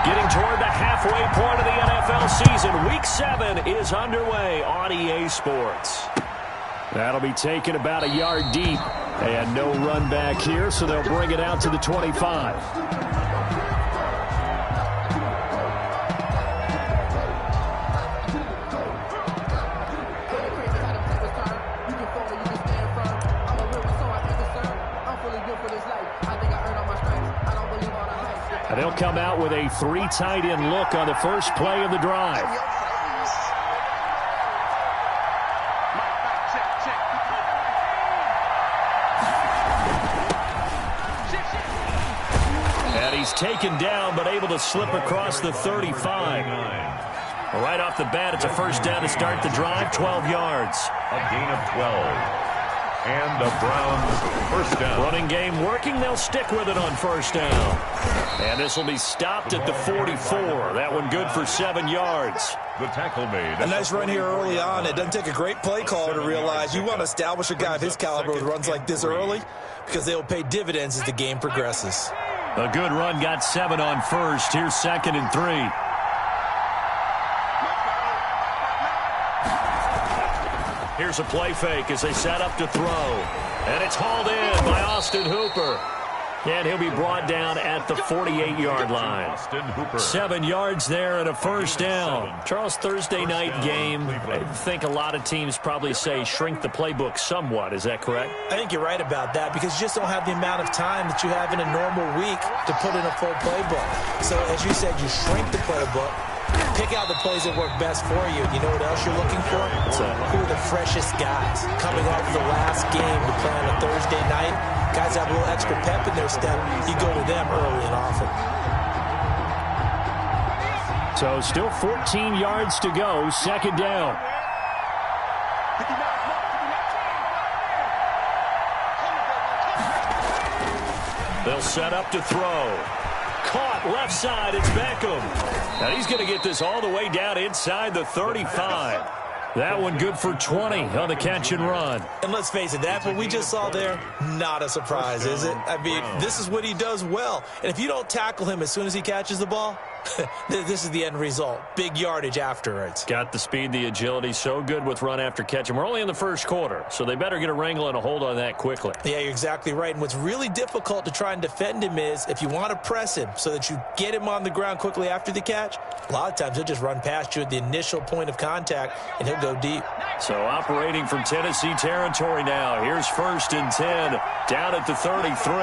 Getting toward the halfway point of the NFL season. Week 7 is underway on EA Sports. That'll be taken about a yard deep. And no run back here, so they'll bring it out to the 25. And they'll come out with a 3 tight end look on the first play of the drive. And he's taken down, but able to slip across the 35. Right off the bat, it's a first down to start the drive, 12 yards. A gain of 12. And the Browns first down. Running game working. They'll stick with it on first down. And this will be stopped at the 44. That one good for 7 yards. The tackle made. A nice run here early on. It doesn't take a great play caller to realize you want to establish a guy of his caliber with runs like this early because they will pay dividends as the game progresses. A good run got 7 on first. Here's 2nd and 3. Here's a play fake as they set up to throw. And it's hauled in by Austin Hooper. And he'll be brought down at the 48-yard line. 7 yards there and a first down. Charles, Thursday night game. I think a lot of teams probably say shrink the playbook somewhat. Is that correct? I think you're right about that because you just don't have the amount of time that you have in a normal week to put in a full playbook. So as you said, you shrink the playbook. Pick out the plays that work best for you. You know what else you're looking for? Who are the freshest guys coming off the last game to play on a Thursday night? Guys have a little extra pep in their step. You go to them early and often. So still 14 yards to go. 2nd down. They'll set up to throw. Caught left side. It's Beckham. Now he's going to get this all the way down inside the 35. That one good for 20 on the catch and run. And let's face it, that what we just saw there, not a surprise, is it? I mean, this is what he does well. And if you don't tackle him as soon as he catches the ball, this is the end result. Big yardage afterwards. Got the speed, the agility, so good with run after catch. And we're only in the first quarter, so they better get a wrangle and a hold on that quickly. Yeah, you're exactly right. And what's really difficult to try and defend him is if you want to press him so that you get him on the ground quickly after the catch, a lot of times he'll just run past you at the initial point of contact, and he'll go deep. So operating from Tennessee territory now. Here's 1st and 10 down at the 33.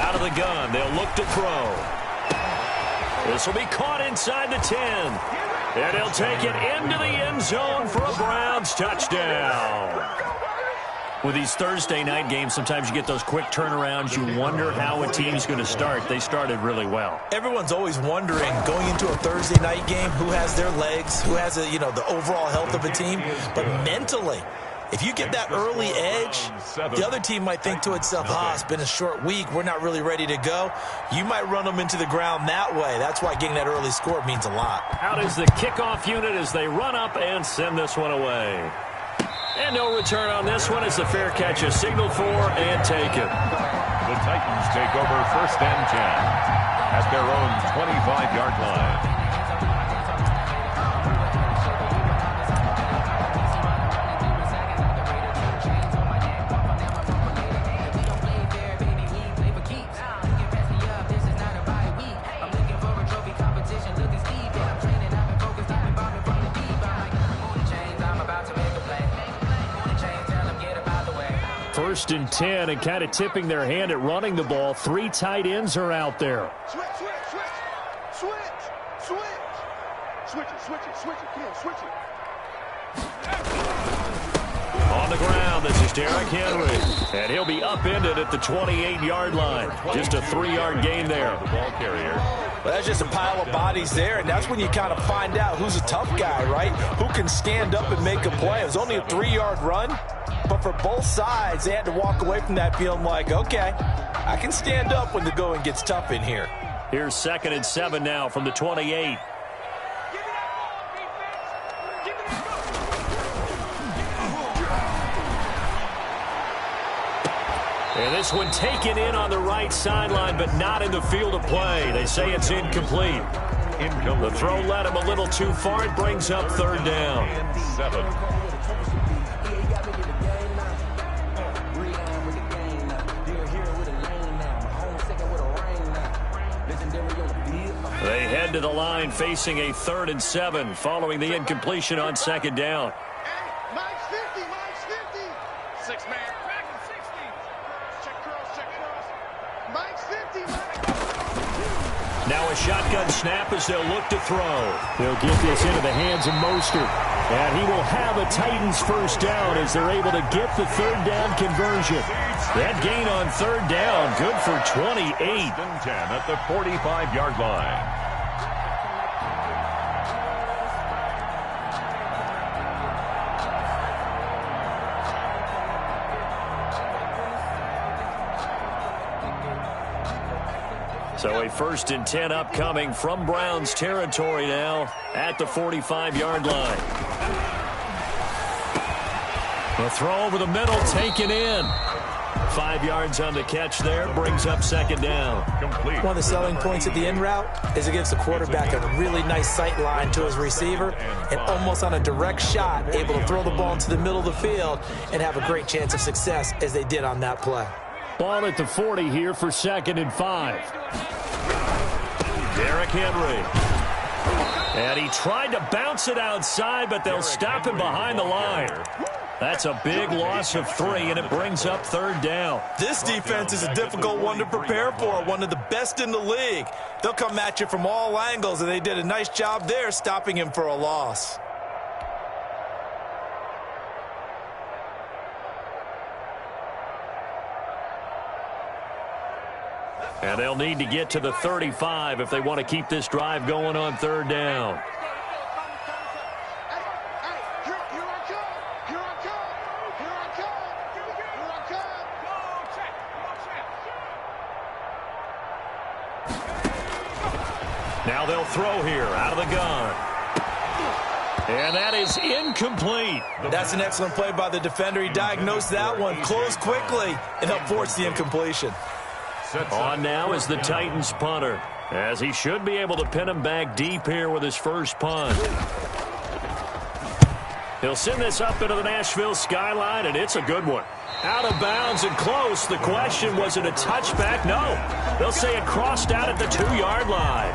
Out of the gun, they'll look to throw. This will be caught inside the 10. And he'll take it into the end zone for a Browns touchdown. With these Thursday night games, sometimes you get those quick turnarounds. You wonder how a team's going to start. They started really well. Everyone's always wondering, going into a Thursday night game, who has their legs, who has the overall health of a team. But mentally, if you get that early edge, the other team might think to itself, it's been a short week. We're not really ready to go. You might run them into the ground that way. That's why getting that early score means a lot. Out is the kickoff unit as they run up and send this one away. And no return on this one. It's a fair catch, a signal for and taken. The Titans take over 1st and 10 at their own 25-yard line. First and 10 and kind of tipping their hand at running the ball. 3 tight ends are out there. Switch it. Come on, switch it. On the ground, this is Derrick Henry. And he'll be upended at the 28-yard line. Just a 3-yard gain there. The ball carrier. Well, that's just a pile of bodies there, and that's when you kind of find out who's a tough guy, right? Who can stand up and make a play. It was only a 3-yard run, but for both sides, they had to walk away from that feeling like, okay, I can stand up when the going gets tough in here. Here's 2nd and 7 now from the 28. And this one taken in on the right sideline, but not in the field of play. They say it's incomplete. The throw led him a little too far. It brings up third down. 7. They head to the line facing a 3rd and 7 following the incompletion on 2nd down. Mike's 50, Mike's 50. 6-man. Back in 60. Check cross, check cross. Mike's 50, Mike. Now a shotgun snap as they'll look to throw. They'll get this into the hands of Mostert. And he will have a Titans first down as they're able to get the 3rd down conversion. That gain on 3rd down, good for 28. 10 at the 45-yard line. So a 1st and 10 upcoming from Browns territory now at the 45-yard line. The throw over the middle taken in. 5 yards on the catch there, brings up 2nd down. Complete. One of the selling points at the end route is it gives the quarterback a really nice sight line to his receiver and almost on a direct shot able to throw the ball into the middle of the field and have a great chance of success as they did on that play. Ball at the 40 here for 2nd and 5. Derrick Henry. And he tried to bounce it outside, but they'll stop him behind the line. That's a big loss of 3, and it brings up 3rd down. This defense is a difficult one to prepare for, one of the best in the league. They'll come at you from all angles, and they did a nice job there stopping him for a loss. And they'll need to get to the 35 if they want to keep this drive going on 3rd down. Now they'll throw here out of the gun. And that is incomplete. That's an excellent play by the defender. He diagnosed that one, closed quickly, and helped force the incompletion. On now is the Titans punter, as he should be able to pin him back deep here with his first punt. He'll send this up into the Nashville skyline, and it's a good one. Out of bounds and close. The question, was it a touchback? No. They'll say it crossed out at the 2-yard line.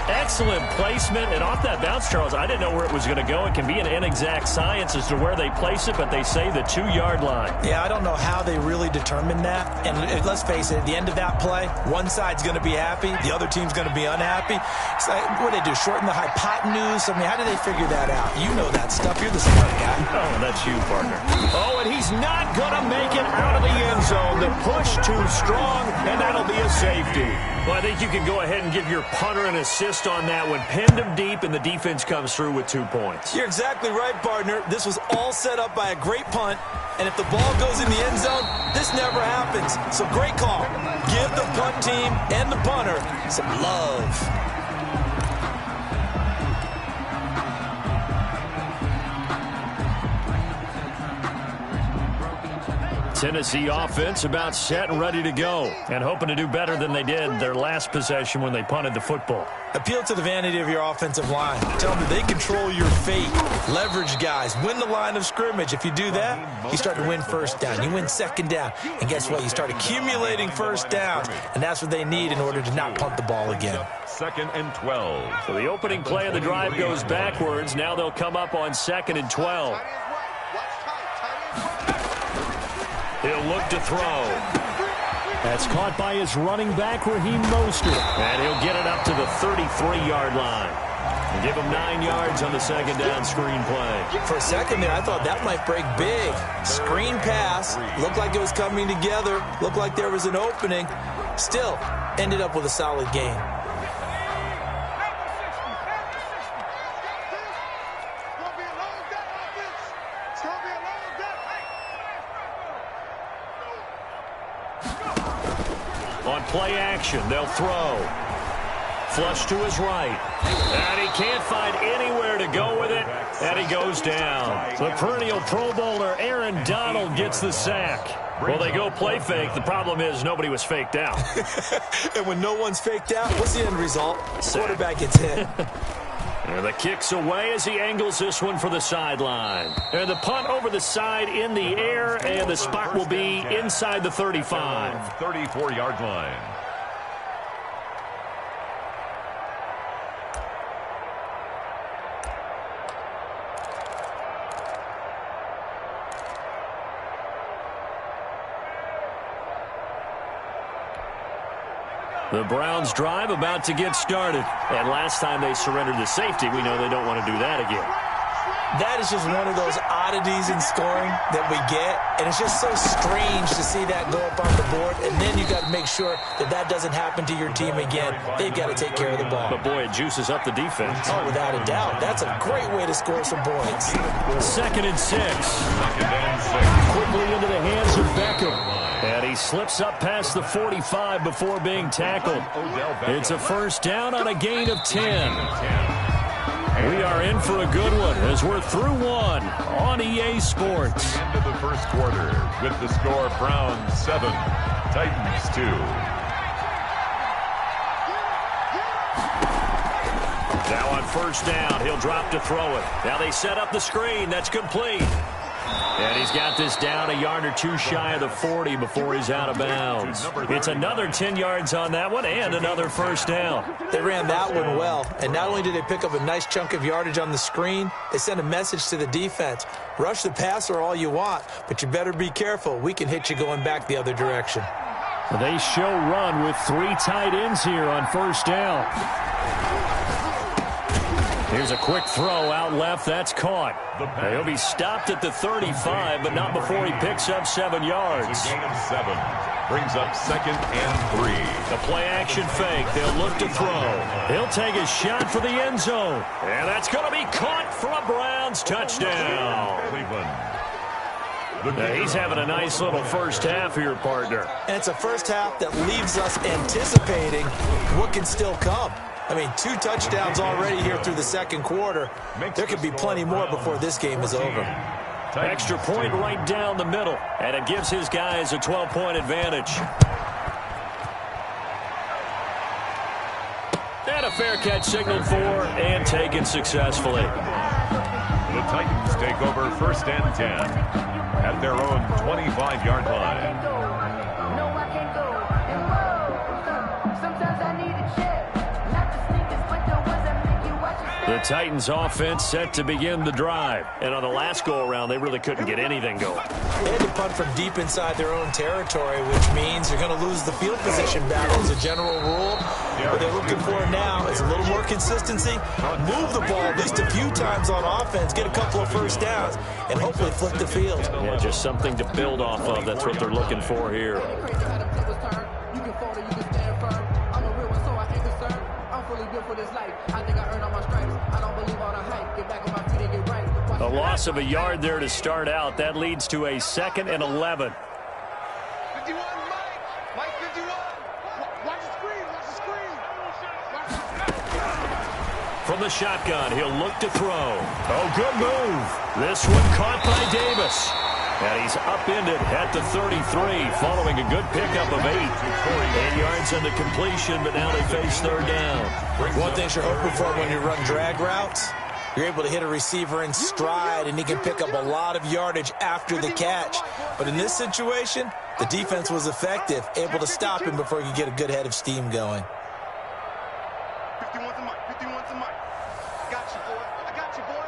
Excellent placement, and off that bounce, Charles, I didn't know where it was going to go. It can be an inexact science as to where they place it, but they say the 2-yard line. Yeah, I don't know how they really determined that. And let's face it, at the end of that play, one side's going to be happy, the other team's going to be unhappy. It's like, what do they do, shorten the hypotenuse? I mean, how do they figure that out? You know that stuff. You're the smart guy. Oh, that's you, partner. Oh, and he's not going to make it out of the end zone. The push too strong, and that'll be a safety. Well, I think you can go ahead and give your punter an assist on that one. Pinned him deep, and the defense comes through with 2 points. You're exactly right, partner. This was all set up by a great punt, and if the ball goes in the end zone, this never happens. So great call. Give the punt team and the punter some love. Tennessee offense about set and ready to go, and hoping to do better than they did their last possession when they punted the football. Appeal to the vanity of your offensive line. Tell them that they control your fate. Leverage guys. Win the line of scrimmage. If you do that, you start to win first down. You win 2nd down. And guess what? You start accumulating first downs. And that's what they need in order to not punt the ball again. 2nd and 12. So the opening play of the drive goes backwards. Now they'll come up on 2nd and 12. He'll look to throw. That's caught by his running back, Raheem Mostert. And he'll get it up to the 33-yard line. And give him 9 yards on the 2nd down screen play. For a second there, I thought that might break big. Screen pass. Looked like it was coming together. Looked like there was an opening. Still, ended up with a solid gain. On play action, they'll throw. Flush to his right. And he can't find anywhere to go with it. And he goes down. The perennial Pro Bowler Aaron Donald gets the sack. Well, they go play fake. The problem is nobody was faked out. And when no one's faked out, what's the end result? Quarterback gets hit. And the kick's away as he angles this one for the sideline. And the punt over the side in the air, and the spot will be inside the 35. 34-yard line. The Browns drive about to get started. And last time they surrendered the safety, we know they don't want to do that again. That is just one of those oddities in scoring that we get. And it's just so strange to see that go up on the board. And then you got to make sure that that doesn't happen to your team again. They've got to take care of the ball. But, boy, it juices up the defense. Oh, without a doubt. That's a great way to score some points. 2nd and 6. Quickly into the hands of Beckham. And he slips up past the 45 before being tackled. It's a first down on a gain of 10. We are in for a good one as we're through one on EA Sports. Into the first quarter with the score Browns 7, Titans 2. Now on first down, he'll drop to throw it. Now they set up the screen. That's complete. And he's got this down a yard or two shy of the 40 before he's out of bounds. It's another 10 yards on that one and another first down. They ran that one well, and not only did they pick up a nice chunk of yardage on the screen, they sent a message to the defense. Rush the passer all you want, but you better be careful. We can hit you going back the other direction. They show run with 3 tight ends here on first down. Here's a quick throw out left. That's caught. He'll be stopped at the 35, but not before he picks up 7 yards. It's a gain of 7. Brings up 2nd and 3. The play-action fake. They'll look to throw. He'll take a shot for the end zone. And that's going to be caught for a Browns touchdown. Cleveland. He's having a nice little first half here, partner. And it's a first half that leaves us anticipating what can still come. I mean, 2 touchdowns already here through the second quarter. There could be plenty more before this game is over. Extra point right down the middle, and it gives his guys a 12-point advantage. And a fair catch signaled for and taken successfully. The Titans take over 1st and 10 at their own 25-yard line. The Titans offense set to begin the drive. And on the last go-around, they really couldn't get anything going. They had to punt from deep inside their own territory, which means you're going to lose the field position battle as a general rule. What they're looking for now is a little more consistency, move the ball at least a few times on offense, get a couple of first downs, and hopefully flip the field. Yeah, just something to build off of. That's what they're looking for here. A loss of a yard there to start out. That leads to a 2nd and 11. 51, Mike 51. Watch the screen, From the shotgun, he'll look to throw. Oh, good move. This one caught by Davis. And he's upended at the 33 following a good pickup of 8. 8 yards on the completion, but now they face 3rd down. One thing you're hoping for when you run drag routes, you're able to hit a receiver in stride, and he can pick up a lot of yardage after the catch. But in this situation, the defense was effective, able to stop him before he could get a good head of steam going. 51's a Mike. 51's a Mike. I got you, boy. I got you, boy.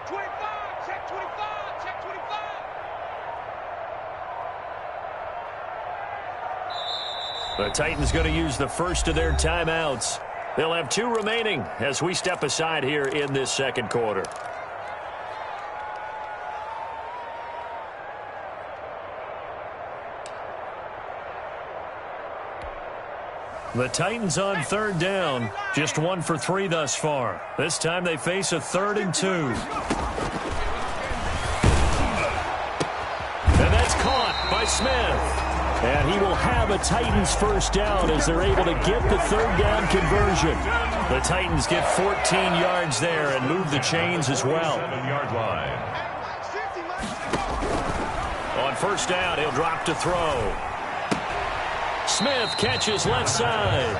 25. Check 25. Check 25. The Titans going to use the first of their timeouts. They'll have 2 remaining as we step aside here in this second quarter. The Titans on 3rd down, just 1 for 3 thus far. This time they face a 3rd and 2. And that's caught by Smith. And he will have a Titans first down as they're able to get the third down conversion. The Titans get 14 yards there and move the chains as well. 7-yard line. On first down, he'll drop to throw. Smith catches left side.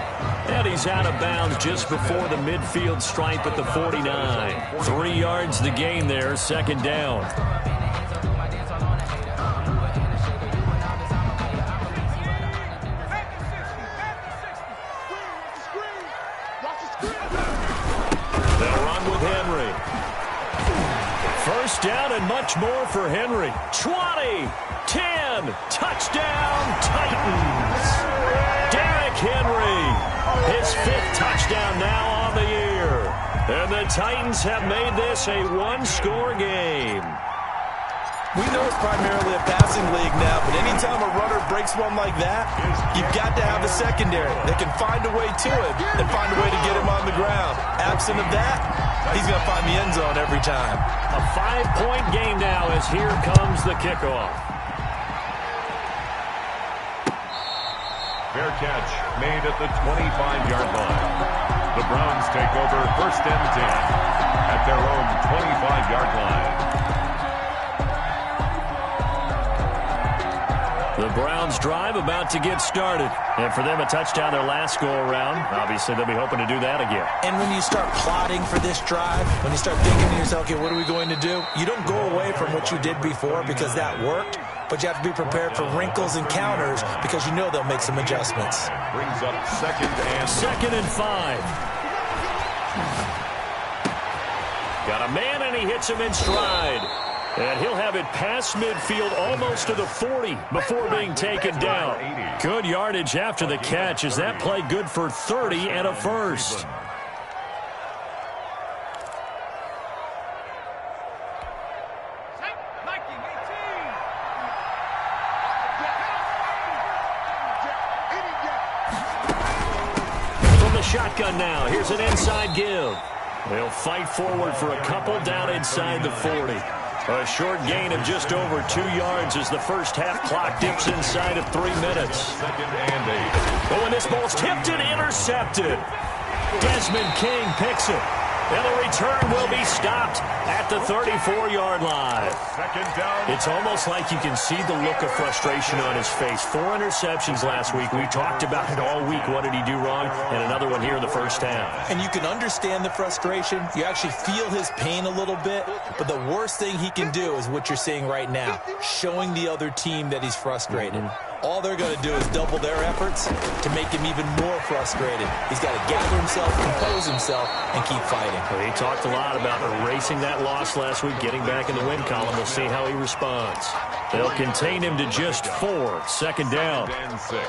And he's out of bounds just before the midfield stripe at the 49. 3 yards the gain there, second down. They'll run with Henry. First down and much more for Henry. 20, 10, touchdown Titans. Derrick Henry, his 5th touchdown now on the year. And the Titans have made this a one-score game. We know it's primarily a passing league now, but anytime a runner breaks one like that, you've got to have a secondary that can find a way to him and find a way to get him on the ground. Absent of that, he's going to find the end zone every time. A 5-point game now as here comes the kickoff. Fair catch made at the 25-yard line. The Browns take over first and 10 at their own 25-yard line. The Browns drive about to get started. And for them, a touchdown their last go-around. Obviously, they'll be hoping to do that again. And when you start plotting for this drive, when you start thinking to yourself, okay, what are we going to do? You don't go away from what you did before because that worked, but you have to be prepared for wrinkles and counters because you know they'll make some adjustments. Brings up second and 5. Got a man, and he hits him in stride. And he'll have it past midfield almost to the 40 before being taken down. Good yardage after the catch as that play good for 30 and a first. From the shotgun now, here's an inside give. They'll fight forward for a couple down inside the 40. A short gain of just over 2 yards as the first half clock dips inside of 3 minutes. second and 8. Oh, and this ball's tipped and intercepted. Desmond King picks it. And the return will be stopped at the 34-yard line. Second down. It's almost like you can see the look of frustration on his face. 4 interceptions last week. We talked about it all week. What did he do wrong? And another one here in the first half. And you can understand the frustration. You actually feel his pain a little bit. But the worst thing he can do is what you're seeing right now, showing the other team that he's frustrated. All they're going to do is double their efforts to make him even more frustrated. He's got to gather himself, compose himself, and keep fighting. Well, he talked a lot about erasing that loss last week, getting back in the win column. We'll see how he responds. They'll contain him to just 4. Second down. And 6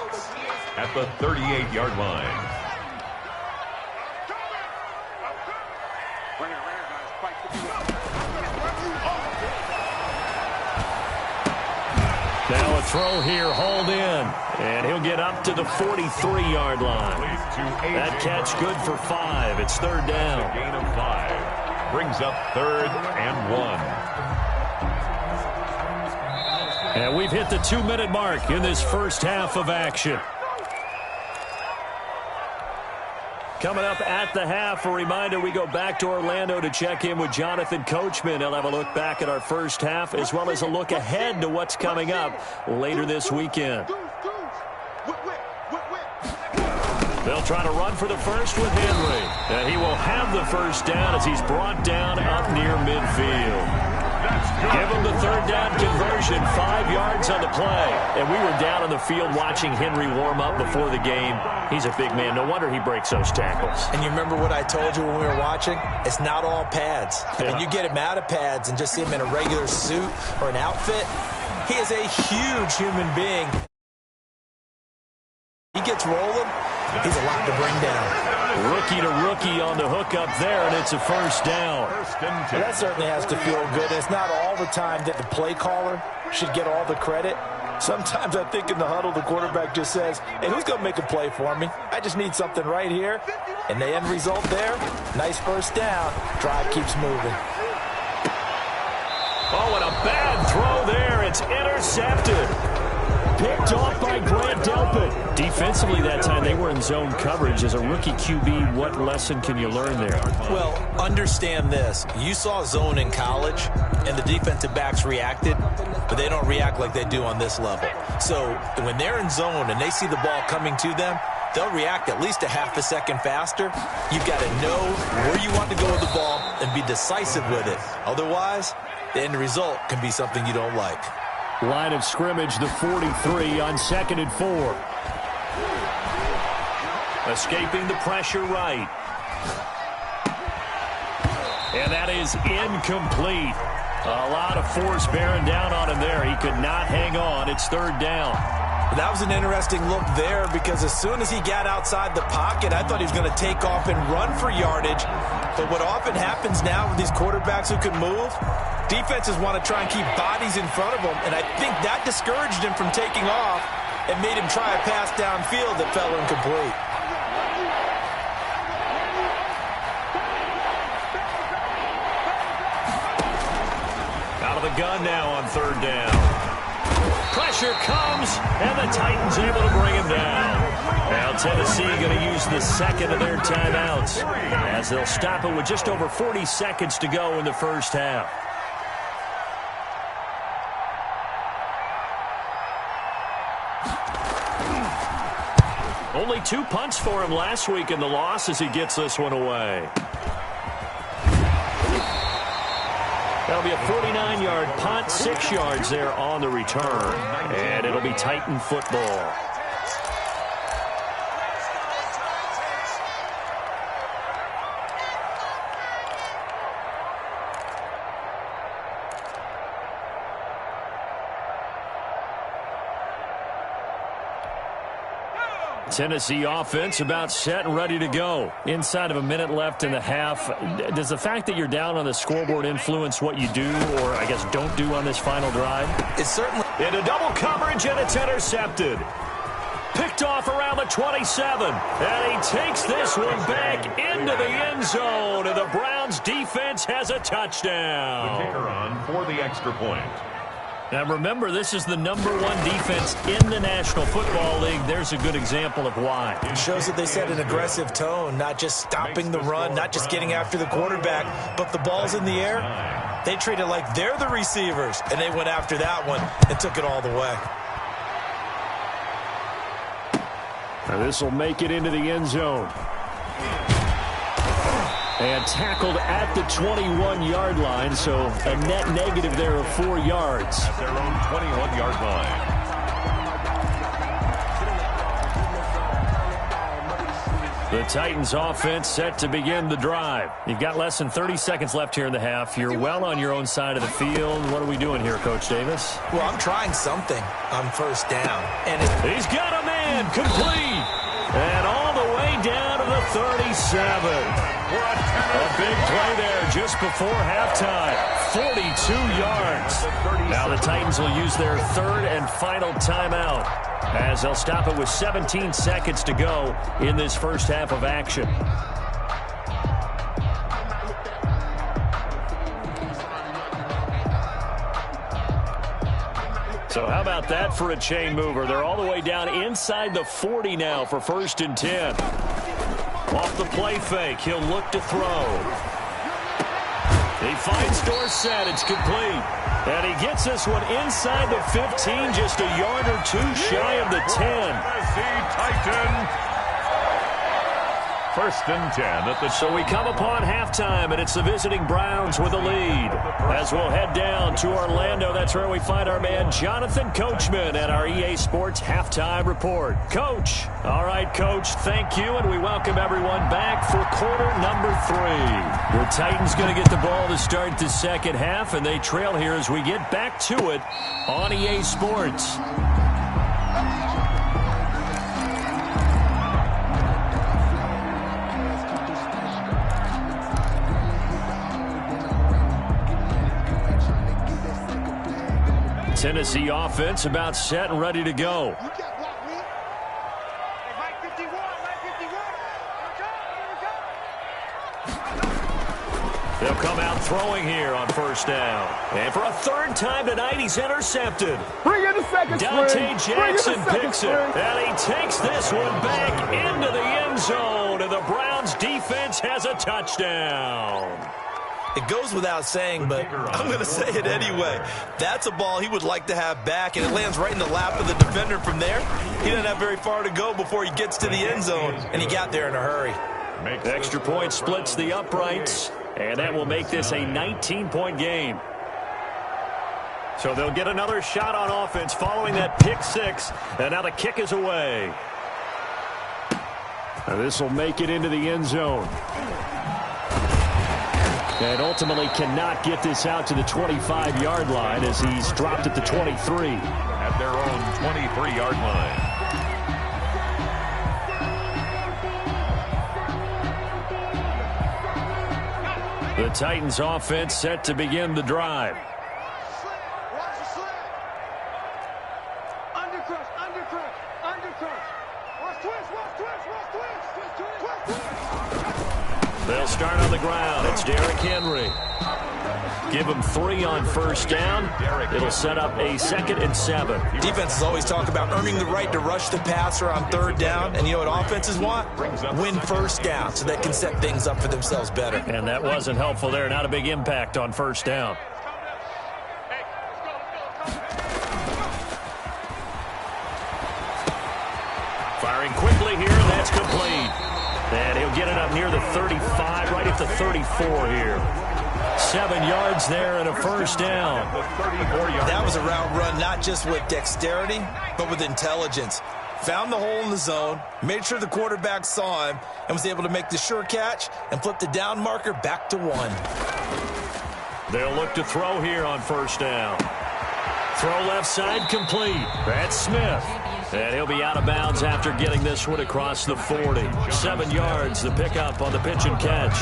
at the 38-yard line. Now a throw here, hauled in. And he'll get up to the 43-yard line. That catch good for 5. It's third down. A gain of 5. Brings up third and 1. And we've hit the 2-minute mark in this first half of action. Coming up at the half, a reminder, we go back to Orlando to check in with Jonathan Coachman. He'll have a look back at our first half as well as a look ahead to what's coming up later this weekend. They'll try to run for the first with Henry. And he will have the first down as he's brought down up near midfield. Give him the third down conversion, 5 yards on the play. And we were down on the field watching Henry warm up before the game. He's a big man. No wonder he breaks those tackles. And you remember what I told you when we were watching? It's not all pads. I mean, you get him out of pads and just see him in a regular suit or an outfit. He is a huge human being. He gets rolling, he's a lot to bring down. Rookie to rookie on the hook up there, and it's a first down. Well, that certainly has to feel good. It's not all the time that the play caller should get all the credit. Sometimes I think in the huddle, the quarterback just says, hey, who's going to make a play for me? I just need something right here. And the end result there, nice first down. Drive keeps moving. Oh, and a bad throw there. It's intercepted. picked off by Grant Delpit. Defensively that time, they were in zone coverage. As a rookie QB, what lesson can you learn there? Well, understand this. You saw zone in college, and the defensive backs reacted, but they don't react like they do on this level. So when they're in zone and they see the ball coming to them, they'll react at least a half a second faster. You've got to know where you want to go with the ball and be decisive with it. Otherwise, the end result can be something you don't like. Line of scrimmage, the 43 on 2nd and 4. Escaping the pressure right. And that is incomplete. A lot of force bearing down on him there. He could not hang on. It's 3rd down. That was an interesting look there because as soon as he got outside the pocket, I thought he was going to take off and run for yardage. But what often happens now with these quarterbacks who can move, defenses want to try and keep bodies in front of them, and I think that discouraged him from taking off and made him try a pass downfield that fell incomplete. Out of the gun now on 3rd down. Pressure comes, and the Titans able to bring him down. Now Tennessee going to use the 2nd of their timeouts as they'll stop it with just over 40 seconds to go in the first half. Only 2 punts for him last week in the loss as he gets this one away. That'll be a 49-yard punt, 6 yards there on the return. And it'll be Titan football. Tennessee offense about set and ready to go. Inside of a minute left in the half. Does the fact that you're down on the scoreboard influence what you do or, I guess, don't do on this final drive? It's certainly into double coverage, and it's intercepted. Picked off around the 27. And he takes this one back into the end zone. And the Browns defense has a touchdown. The kicker on for the extra point. Now remember, this is the #1 defense in the National Football League. There's a good example of why. It shows that they set an aggressive tone, not just stopping the run, not just getting after the quarterback, but the ball's in the air. They treat it like they're the receivers, and they went after that one and took it all the way. Now this will make it into the end zone. And tackled at the 21-yard line, so a net negative there of 4 yards. At their own 21-yard line. The Titans offense set to begin the drive. You've got less than 30 seconds left here in the half. You're well on your own side of the field. What are we doing here, Coach Davis? Well, I'm trying something on 1st down. And he's got a man complete. And all the way down to the 37. A big play there just before halftime. 42 yards. Now the Titans will use their 3rd and final timeout as they'll stop it with 17 seconds to go in this first half of action. So how about that for a chain mover? They're all the way down inside the 40 now for 1st and 10. Off the play fake, he'll look to throw. He finds Dorsett, it's complete. And he gets this one inside the 15, just a yard or 2 shy of the 10. Titan. 1st and 10 at the. So we come upon halftime, and it's the visiting Browns with a lead. As we'll head down to Orlando, that's where we find our man Jonathan Coachman at our EA Sports Halftime Report. Coach. All right, Coach, thank you, and we welcome everyone back for quarter number 3. The Titans going to get the ball to start the second half, and they trail here as we get back to it on EA Sports. Tennessee offense about set and ready to go. They'll come out throwing here on first down. And for a third time tonight, he's intercepted. Bring in the second Dante Jackson picks it. And he takes this one back into the end zone. And the Browns defense has a touchdown. It goes without saying, but I'm going to say it anyway. That's a ball he would like to have back, and it lands right in the lap of the defender from there. He doesn't have very far to go before he gets to the end zone, and he got there in a hurry. Extra point splits the uprights, and that will make this a 19-point game. So they'll get another shot on offense following that pick six, and now the kick is away. This will make it into the end zone. And ultimately cannot get this out to the 25-yard line as he's dropped at the 23. At their own 23-yard line. The Titans offense set to begin the drive. Watch the slant. Undercrush, undercrush, undercrush. Watch twist, watch twist, watch twist. Twist, twist. They'll start on the ground. It's Derrick Henry. Give him 3 on first down. It'll set up a 2nd and 7. Defenses always talk about earning the right to rush the passer on third down. And you know what offenses want? Win first down so they can set things up for themselves better. And that wasn't helpful there. Not a big impact on first down. Firing quickly here, and that's complete. And he'll get it up near the 35, right at the 34 here. 7 yards there and a first down. That was a route run not just with dexterity, but with intelligence. Found the hole in the zone, made sure the quarterback saw him, and was able to make the sure catch and flip the down marker back to 1. They'll look to throw here on first down. Throw left side complete. That's Smith. And he'll be out of bounds after getting this one across the 40. 7 yards, the pickup on the pitch and catch.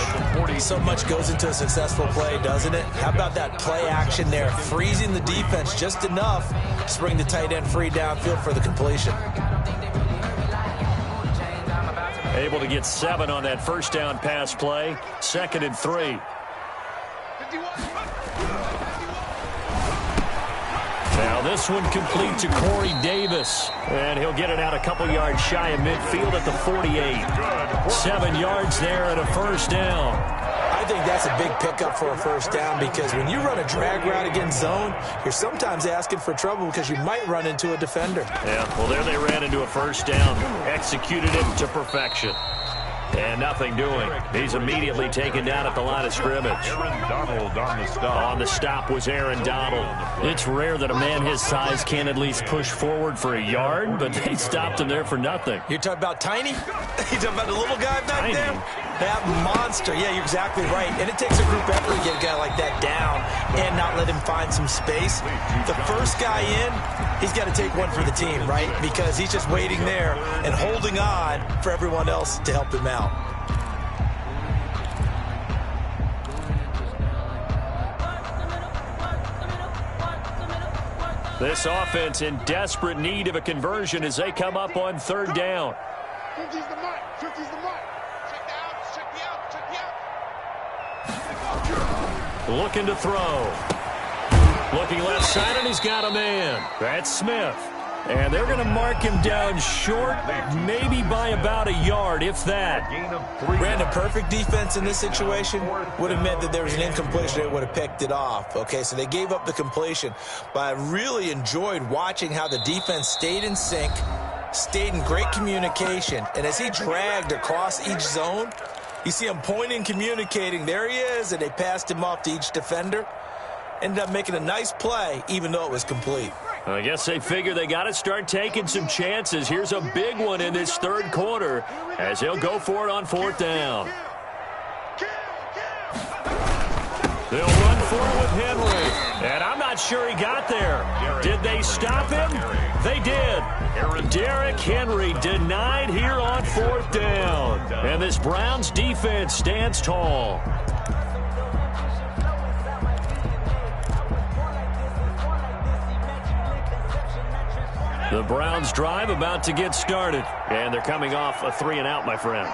So much goes into a successful play, doesn't it? How about that play action there? Freezing the defense just enough to bring the tight end free downfield for the completion. Able to get 7 on that first down pass play. 2nd and 3. Now this one complete to Corey Davis. And he'll get it out a couple yards shy of midfield at the 48. 7 yards there and a first down. I think that's a big pickup for a first down because when you run a drag route against zone, you're sometimes asking for trouble because you might run into a defender. Yeah, well, there they ran into a first down. Executed it to perfection. And nothing doing. He's immediately taken down at the line of scrimmage. Aaron Donald on the stop. On the stop was Aaron Donald. It's rare that a man his size can at least push forward for a yard, but they stopped him there for nothing. You're talking about Tiny? You're talking about the little guy back Tiny. there? That monster. Yeah, you're exactly right. And it takes a group effort to get a guy like that down and not let him find some space. The first guy in, he's got to take one for the team, right? Because he's just waiting there and holding on for everyone else to help him out. This offense in desperate need of a conversion as they come up on third down. 50's the mark. 50's the mark. Check the out. Check the out. Check the out. Looking to throw. Looking left side, and he's got a man. That's Smith. And they're going to mark him down short, maybe by about a yard, if that. Brandon, perfect defense in this situation would have meant that there was an incompletion. It would have picked it off. Okay, so they gave up the completion. But I really enjoyed watching how the defense stayed in sync, stayed in great communication. And as he dragged across each zone, you see him pointing, communicating. There he is, and they passed him off to each defender. Ended up making a nice play, even though it was complete. I guess they figure they got to start taking some chances. Here's a big one in this third quarter as he'll go for it on fourth down. They'll run for it with Henry. And I'm not sure he got there. Did they stop him? They did. Derrick Henry denied here on fourth down. And this Browns defense stands tall. The Browns drive about to get started. And they're coming off a 3-and-out, my friend.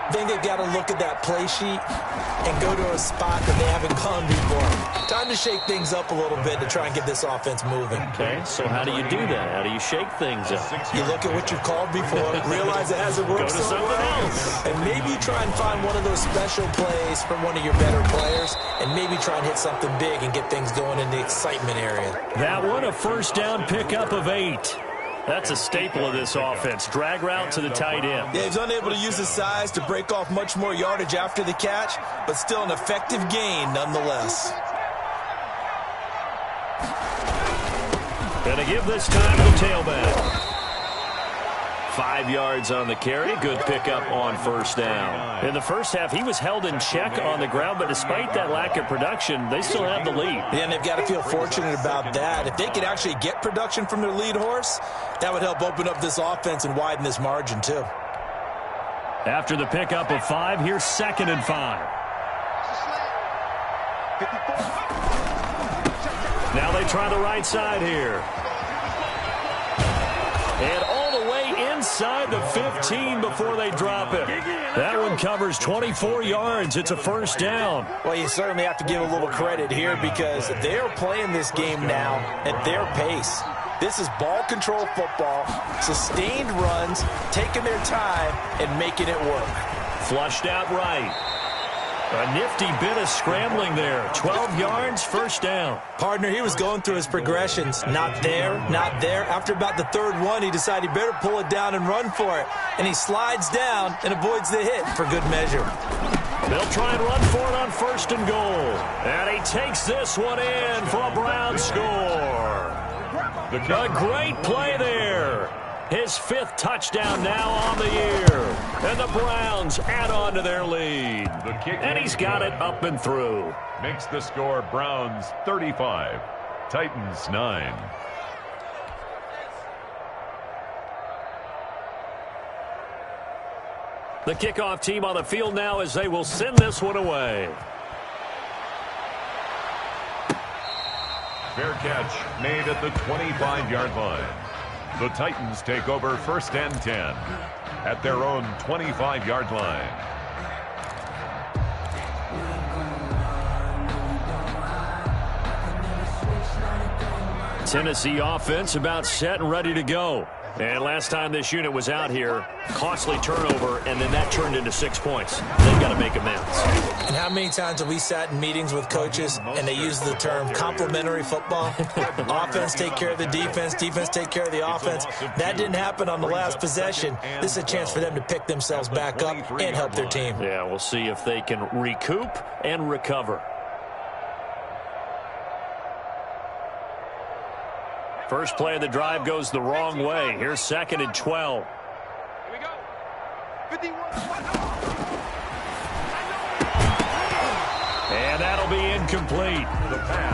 I think they've got to look at that play sheet and go to a spot that they haven't gone before. Time to shake things up a little bit to try and get this offense moving. Okay, so how do you do that? How do you shake things up? You look at what you've called before, realize it hasn't worked Go to so something well, else. and maybe try and find one of those special plays from one of your better players, and maybe try and hit something big and get things going in the excitement area. That one, a first down pickup of 8. That's a staple of this offense. Drag route to the tight end. Yeah, he's unable to use his size to break off much more yardage after the catch, but still an effective gain nonetheless. Gonna give this time to the tailback. 5 yards on the carry. Good pickup on first down. In the first half, he was held in check on the ground, but despite that lack of production, they still have the lead. Yeah, and they've got to feel fortunate about that. If they could actually get production from their lead horse, that would help open up this offense and widen this margin too. After the pickup of 5, here's 2nd and 5. Now they try the right side here. And all the way inside the 15 before they drop it. That one covers 24 yards. It's a first down. Well, you certainly have to give a little credit here because they're playing this game now at their pace. This is ball control football, sustained runs, taking their time, and making it work. Flushed out right. A nifty bit of scrambling there. 12 yards, first down. Partner, he was going through his progressions. Not there, not there. After about the third one, he decided he better pull it down and run for it. And he slides down and avoids the hit for good measure. They'll try and run for it on 1st and goal. And he takes this one in for a Brown score. A great play there. His 5th touchdown now on the year. And the Browns add on to their lead. And he's got it up and through. Makes the score Browns 35, Titans 9. The kickoff team on the field now as they will send this one away. Fair catch made at the 25-yard line. The Titans take over 1st and 10 at their own 25-yard line. Tennessee offense about set and ready to go. And last time this unit was out here, costly turnover, and then that turned into 6 points. They've got to make amends. And how many times have we sat in meetings with coaches and they use the term complementary football? Offense take care of the defense, defense take care of the offense. That didn't happen on the last possession. This is a chance for them to pick themselves back up and help their team. Yeah, we'll see if they can recoup and recover. First play of the drive goes the wrong way. Here's 2nd and 12. Here we go. 51. And that'll be incomplete.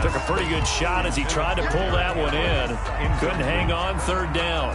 Took a pretty good shot as he tried to pull that one in. Couldn't hang on, 3rd down.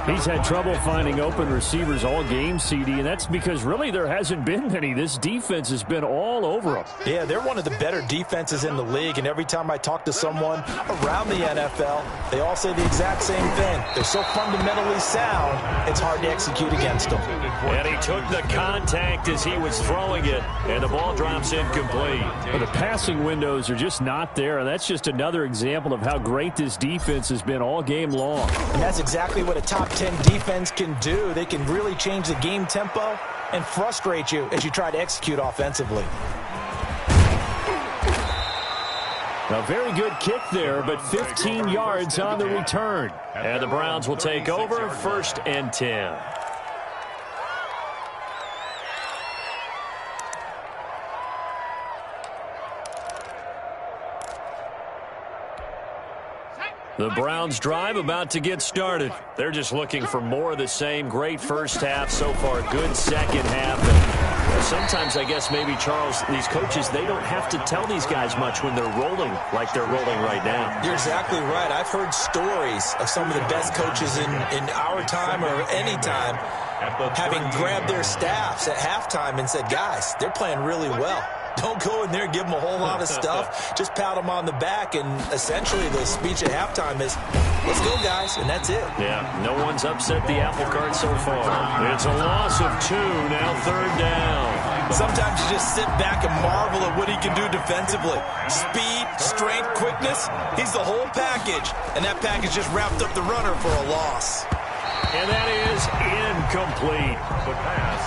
He's had trouble finding open receivers all game, CD, and that's because really there hasn't been any. This defense has been all over him. Yeah, they're one of the better defenses in the league, and every time I talk to someone around the NFL, they all say the exact same thing. They're so fundamentally sound, it's hard to execute against them. And he took the contact as he was throwing it, and the ball drops incomplete. But the passing windows are just not there, and that's just another example of how great this defense has been all game long. And that's exactly what a top 10 defense can do. They can really change the game tempo and frustrate you as you try to execute offensively. A very good kick there, but 15 yards on the return. And the Browns will take over 1st and 10. The Browns drive about to get started. They're just looking for more of the same. Great first half so far. Good second half. And sometimes, I guess, maybe, Charles, these coaches, they don't have to tell these guys much when they're rolling like they're rolling right now. You're exactly right. I've heard stories of some of the best coaches in our time or any time having grabbed their staffs at halftime and said, guys, they're playing really well. Don't go in there and give them a whole lot of stuff. Just pat them on the back, and essentially the speech at halftime is, let's go, guys, and that's it. Yeah, no one's upset the apple cart so far. It's a loss of 2, now 3rd down. Sometimes you just sit back and marvel at what he can do defensively. Speed, strength, quickness, he's the whole package, and that package just wrapped up the runner for a loss. And that is incomplete. The pass,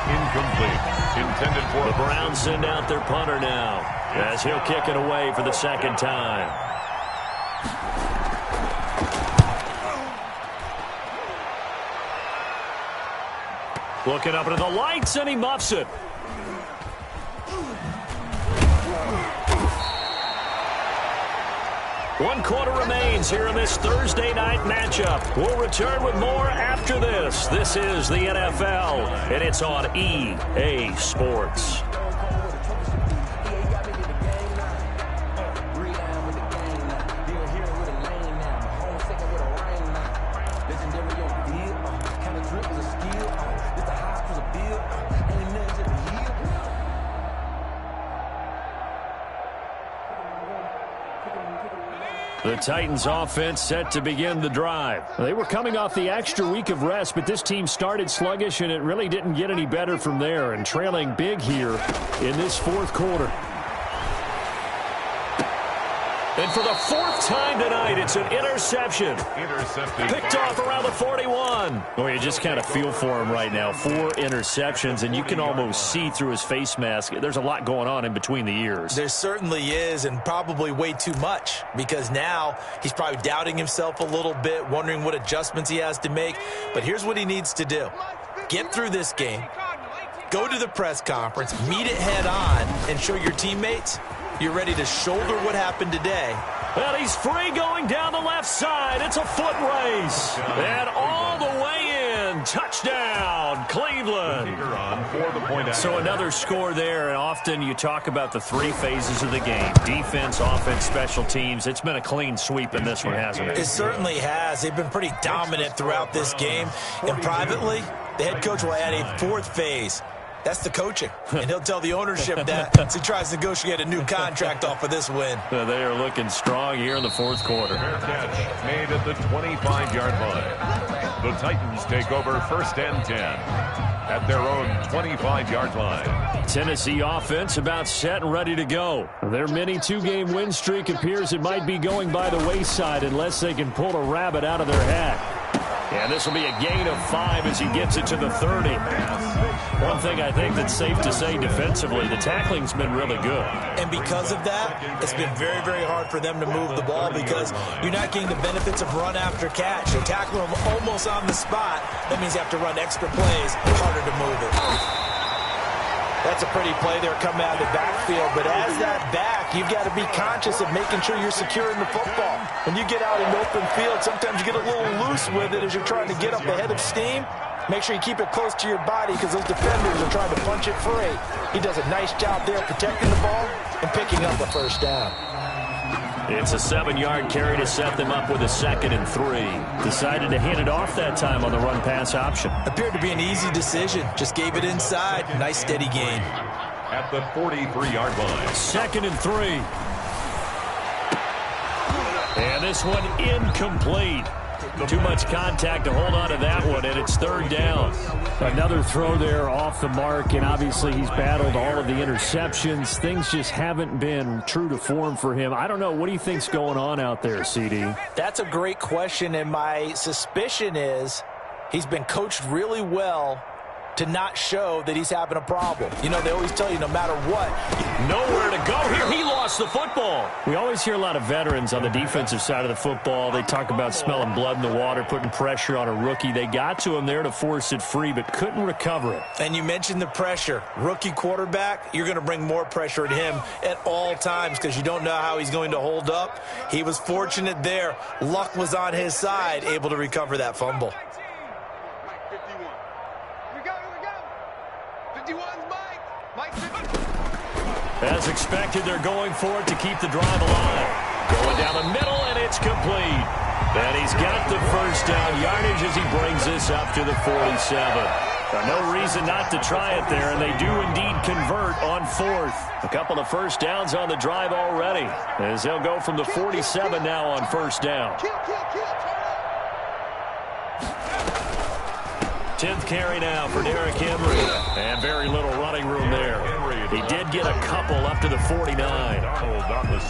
incomplete. Intended for the Browns send out their punter now, as he'll kick it away for the 2nd time. Looking up into the lights, and he muffs it. One quarter remains here in this Thursday night matchup. We'll return with more after this. This is the NFL, and it's on EA Sports. The Titans offense set to begin the drive. They were coming off the extra week of rest, but this team started sluggish, and it really didn't get any better from there, and trailing big here in this 4th quarter. And for the 4th time tonight, it's an interception. Picked off around the 41. Well, you just kind of feel for him right now. 4 interceptions, and you can almost see through his face mask. There's a lot going on in between the ears. There certainly is, and probably way too much, because now he's probably doubting himself a little bit, wondering what adjustments he has to make. But here's what he needs to do. Get through this game, go to the press conference, meet it head on, and show your teammates you're ready to shoulder what happened today. Well, he's free going down the left side. It's a foot race. And all the way in. Touchdown, Cleveland. So another score there, and often you talk about the 3 phases of the game. Defense, offense, special teams. It's been a clean sweep in this one, hasn't it? It certainly has. They've been pretty dominant throughout this game. And privately, the head coach will add a 4th phase. That's the coaching, and he'll tell the ownership that as he tries to negotiate a new contract off of this win. They are looking strong here in the 4th quarter. Fair catch made at the 25-yard line. The Titans take over 1st and 10 at their own 25-yard line. Tennessee offense about set and ready to go. Their mini 2-game win streak appears it might be going by the wayside unless they can pull a rabbit out of their hat. And this will be a gain of 5 as he gets it to the 30. One thing I think that's safe to say defensively, the tackling's been really good. And because of that, it's been very, very hard for them to move the ball because you're not getting the benefits of run after catch. They tackle them almost on the spot. That means you have to run extra plays, harder to move it. That's a pretty play there coming out of the backfield. But as that back, you've got to be conscious of making sure you're securing the football. When you get out in open field, sometimes you get a little loose with it as you're trying to get up ahead of steam. Make sure you keep it close to your body because those defenders are trying to punch it free. He does a nice job there protecting the ball and picking up the 1st down. It's a 7-yard carry to set them up with a 2nd and 3. Decided to hand it off that time on the run-pass option. Appeared to be an easy decision. Just gave it inside. Nice, steady gain. At the 43-yard line. 2nd and 3. And this one incomplete. Too much contact to hold on to that one, and it's 3rd down. Another throw there off the mark, and obviously he's battled all of the interceptions. Things just haven't been true to form for him. I don't know. What do you think's going on out there, CD? That's a great question, and my suspicion is he's been coached really well to not show that he's having a problem. You know, they always tell you no matter what. Nowhere to go here. He lost the football. We always hear a lot of veterans on the defensive side of the football. They talk about smelling blood in the water, putting pressure on a rookie. They got to him there to force it free, but couldn't recover it. And you mentioned the pressure. Rookie quarterback, you're going to bring more pressure at him at all times because you don't know how he's going to hold up. He was fortunate there. Luck was on his side, able to recover that fumble. As expected, they're going for it to keep the drive alive. Going down the middle, and it's complete. And he's got the 1st down yardage as he brings this up to the 47. No reason not to try it there, and they do indeed convert on fourth. A couple of first downs on the drive already, as they'll go from the 47 now on first down. 10th carry now for Derrick Henry, and very little running room there. He did get a couple up to the 49.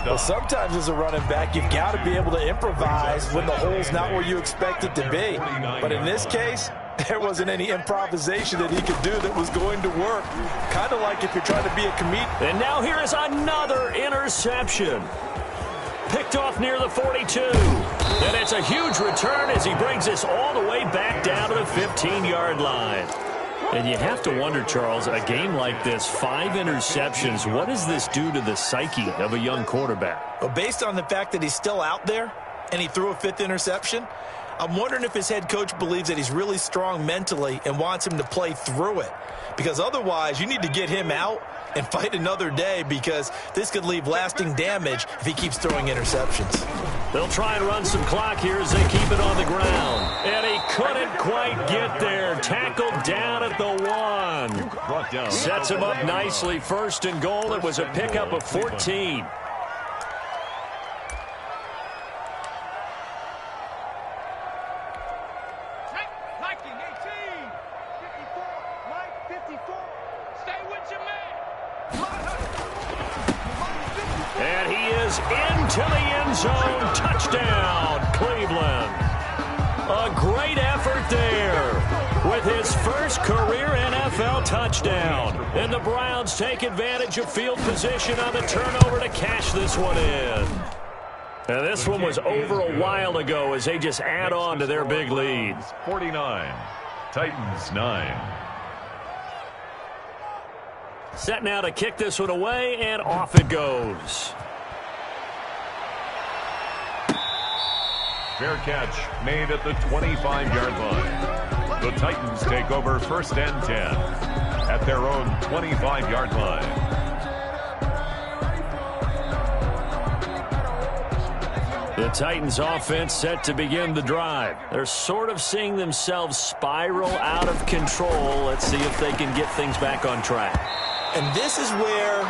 Well, sometimes as a running back, you've got to be able to improvise when the hole's not where you expect it to be. But in this case, there wasn't any improvisation that he could do that was going to work. Kind of like if you're trying to be a comedian. And now here is another interception. Picked off near the 42. And it's a huge return as he brings this all the way back down to the 15-yard line. And you have to wonder, Charles, a game like this, 5 interceptions, what does this do to the psyche of a young quarterback? Well, based on the fact that he's still out there and he threw a 5th interception, I'm wondering if his head coach believes that he's really strong mentally and wants him to play through it. Because otherwise, you need to get him out and fight another day, because this could leave lasting damage if he keeps throwing interceptions. They'll try and run some clock here as they keep it on the ground. And he couldn't quite get there. Tackled down at the 1. Sets him up nicely. 1st and goal. It was a pickup of 14. And he is into the end zone. Touchdown, Cleveland. A great effort there with his first career NFL touchdown. And the Browns take advantage of field position on the turnover to cash this one in. And this one was over a while ago as they just add on to their big lead. 49, Titans 9. Set now to kick this one away, and off it goes. Fair catch made at the 25-yard line. The Titans take over 1st and 10 at their own 25-yard line. The Titans offense set to begin the drive. They're sort of seeing themselves spiral out of control. Let's see if they can get things back on track. And this is where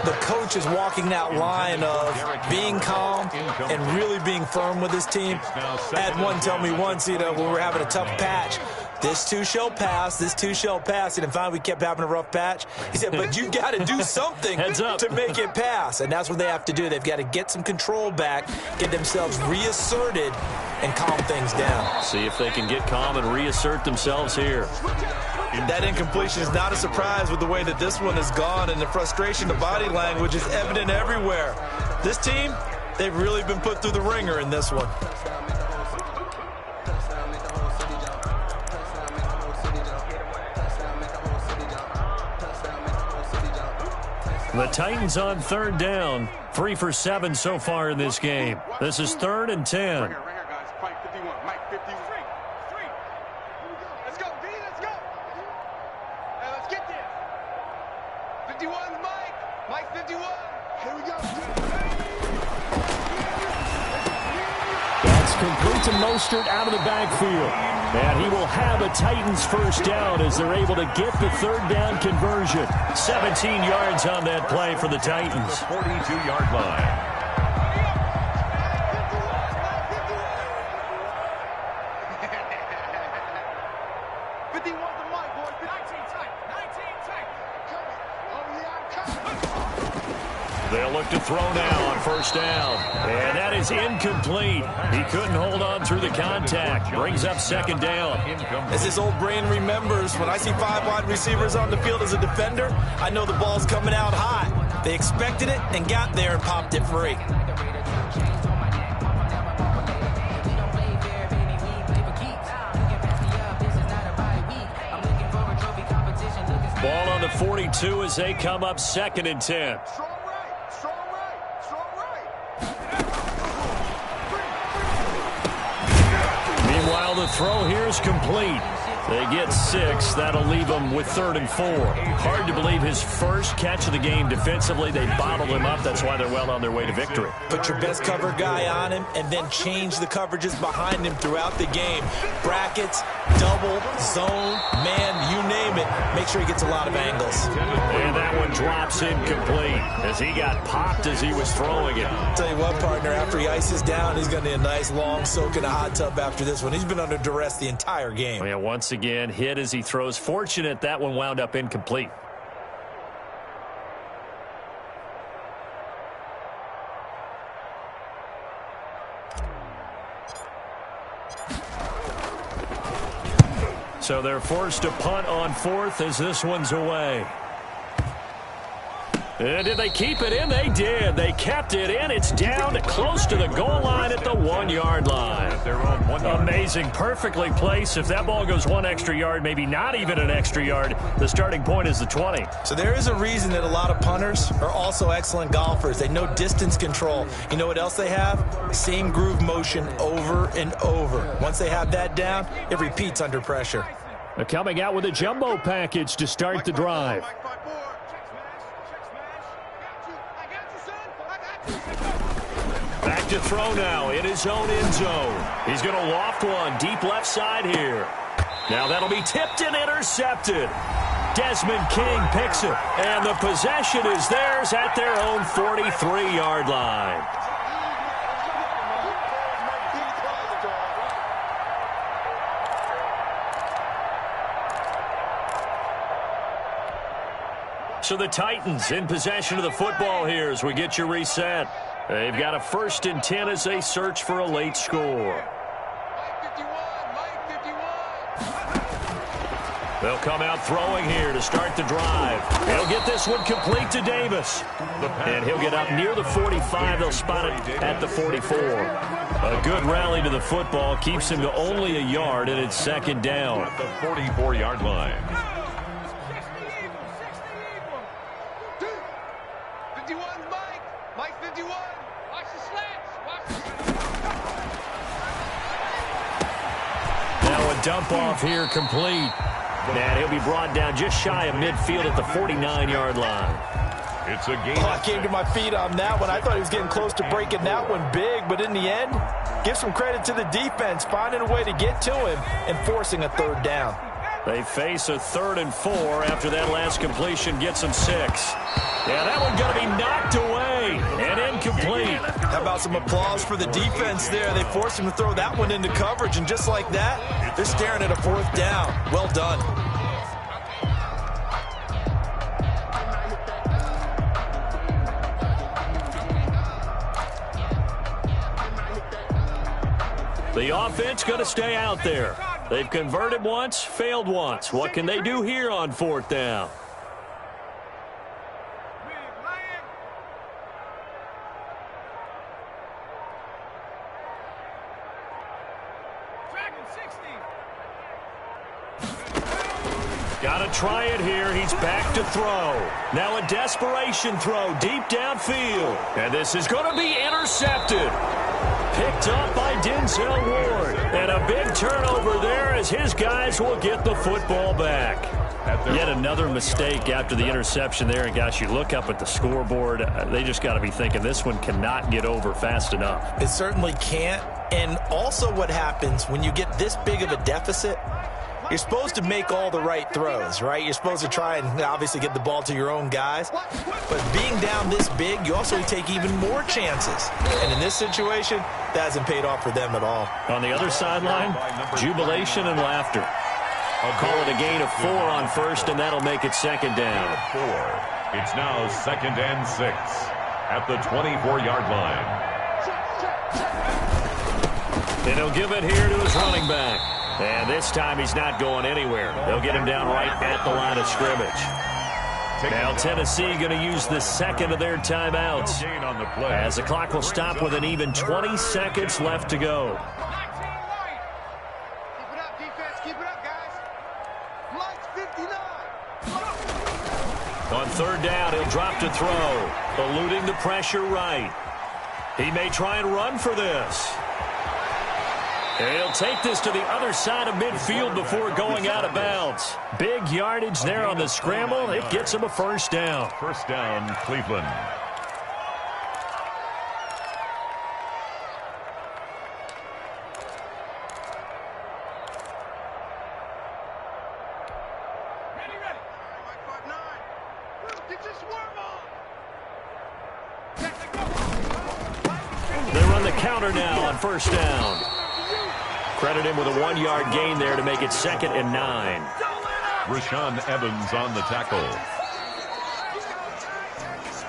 the coach is walking that line of being calm and really being firm with his team. I had one tell me once, when we were having a tough patch, this too shall pass, this too shall pass. And finally we kept having a rough patch. He said, but you got to do something to make it pass. And that's what they have to do. They've got to get some control back, get themselves reasserted, and calm things down. See if they can get calm and reassert themselves here. That incompletion is not a surprise with the way that this one has gone, and the frustration, the body language is evident everywhere. This team, they've really been put through the ringer in this one. The Titans on 3rd down, 3 for 7 so far in this game. This is 3rd and 10. Complete to Mostert out of the backfield. And he will have a Titans first down as they're able to get the 3rd down conversion. 17 yards on that play for the Titans. 42-yard line. They'll look to throw now on 1st down. And that is incomplete. He couldn't hold on through the contact. Brings up 2nd down. As his old brain remembers, when I see 5 wide receivers on the field as a defender, I know the ball's coming out hot. They expected it and got there and popped it free. Ball on the 42 as they come up 2nd and 10. Meanwhile, the throw here is complete. They get 6. That'll leave them with 3rd and 4. Hard to believe his first catch of the game defensively. They bottled him up. That's why they're well on their way to victory. Put your best cover guy on him and then change the coverages behind him throughout the game. Brackets, double, zone, man, you sure he gets a lot of angles. And that one drops incomplete as he got popped as he was throwing it. I'll tell you what, partner, after he ices down, he's going to need a nice long soak in a hot tub after this one. He's been under duress the entire game. Yeah, once again, hit as he throws. Fortunate that one wound up incomplete. So they're forced to punt on fourth as this one's away. And did they keep it in? They did. They kept it in. It's down close to the goal line at the 1-yard line. Amazing. Perfectly placed. If that ball goes one extra yard, maybe not even an extra yard, the starting point is the 20. So there is a reason that a lot of punters are also excellent golfers. They know distance control. You know what else they have? Same groove motion over and over. Once they have that down, it repeats under pressure. They're coming out with a jumbo package to start the drive. Back to throw now in his own end zone. He's going to loft one deep left side here. Now that'll be tipped and intercepted. Desmond King picks it, and the possession is theirs at their own 43-yard line. So the Titans in possession of the football here as we get you reset. They've got a 1st and 10 as they search for a late score. They'll come out throwing here to start the drive. He'll get this one complete to Davis. And he'll get up near the 45. They'll spot it at the 44. A good rally to the football keeps him to only a yard, and it's 2nd down. At the 44-yard line. 51, Mike 51. Watch the slants. Now a dump off here complete. And he'll be brought down just shy of midfield at the 49-yard line. It's a game. I came to my feet on that one. I thought he was getting close to breaking that one big, but in the end, give some credit to the defense, finding a way to get to him and forcing a 3rd down. They face a 3rd and 4 after that last completion gets them 6. Yeah, that one's going to be knocked away and incomplete. How about some applause for the defense there? They forced him to throw that one into coverage, and just like that, they're staring at a 4th down. Well done. The offense going to stay out there. They've converted once, failed once. What can they do here on 4th down? Got to try it here. He's back to throw. Now a desperation throw deep downfield. And this is going to be intercepted. Picked up by Denzel Ward. And a big turnover there as his guys will get the football back. Yet another mistake after the interception there. And, gosh, you look up at the scoreboard. They just got to be thinking this one cannot get over fast enough. It certainly can't. And also what happens when you get this big of a deficit, you're supposed to make all the right throws, right? You're supposed to try and obviously get the ball to your own guys. But being down this big, you also take even more chances. And in this situation, that hasn't paid off for them at all. On the other sideline, jubilation and laughter. I'll call it a gain of 4 on 1st, and that'll make it 2nd down. 4. It's now 2nd and 6 at the 24-yard line. And he'll give it here to his running back. And this time he's not going anywhere. They'll get him down right at the line of scrimmage. Now Tennessee going to use the 2nd of their timeouts as the clock will stop with an even 20 seconds left to go. Keep it up, defense. Keep it up, guys. Mike's 59. On 3rd down, he'll drop to throw, eluding the pressure right. He may try and run for this. He'll take this to the other side of midfield before going out of bounds. Big yardage there on the scramble. It gets him a 1st down. 1st down, Cleveland. You just warm up. They run the counter now on first down. Credit him with a 1-yard gain there to make it 2nd and 9. Rashaan Evans on the tackle.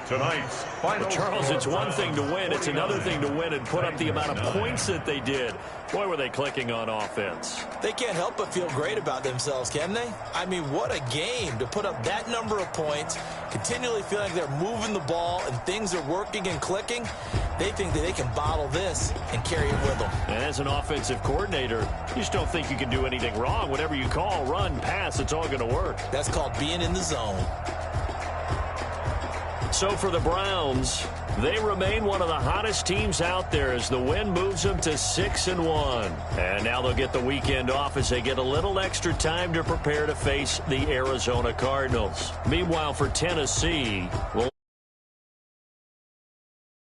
Tonight's final Charles, it's one thing to win. It's another thing to win and put up the amount of points that they did. Boy, were they clicking on offense. They can't help but feel great about themselves, can they? I mean, what a game to put up that number of points, continually feeling like they're moving the ball and things are working and clicking. They think that they can bottle this and carry it with them. And as an offensive coordinator, you just don't think you can do anything wrong. Whatever you call, run, pass, it's all going to work. That's called being in the zone. So for the Browns, they remain one of the hottest teams out there as the win moves them to 6-1. And now they'll get the weekend off as they get a little extra time to prepare to face the Arizona Cardinals. Meanwhile, for Tennessee, well,